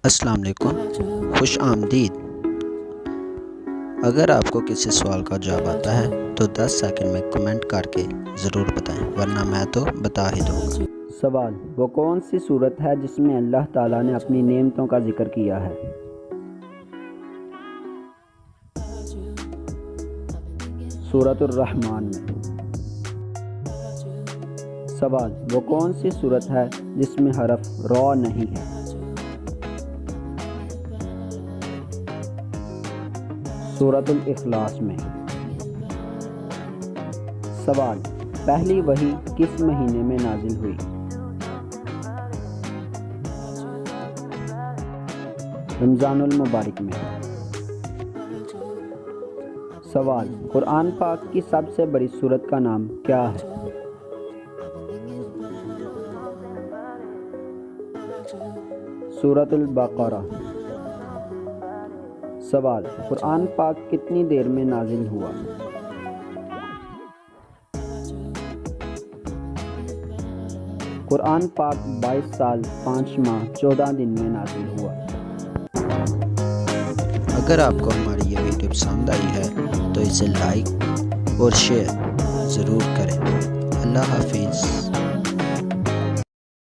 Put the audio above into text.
السلام علیکم، خوش آمدید۔ اگر آپ کو کسی سوال کا جواب آتا ہے تو 10 سیکنڈ میں کمنٹ کر کے ضرور بتائیں، ورنہ میں تو بتا ہی دوں گا۔ سوال: وہ کون سی صورت ہے جس میں اللہ تعالیٰ نے اپنی نعمتوں کا ذکر کیا ہے؟ سورۃ الرحمن میں۔ سوال: وہ کون سی صورت ہے جس میں حرف را نہیں ہے؟ سورۃ الاخلاص میں۔ سوال: پہلی وحی کس مہینے میں نازل ہوئی؟ رمضان المبارک میں۔ سوال: قرآن پاک کی سب سے بڑی سورت کا نام کیا ہے؟ سورۃ البقرہ۔ سوال: قرآن پاک کتنی دیر میں نازل ہوا؟ قرآن پاک 22 سال 5 ماہ 14 دن میں نازل ہوا۔ اگر آپ کو ہماری یہ ویڈیو پسند آئی ہے تو اسے لائک اور شیئر ضرور کریں۔ اللہ حافظ۔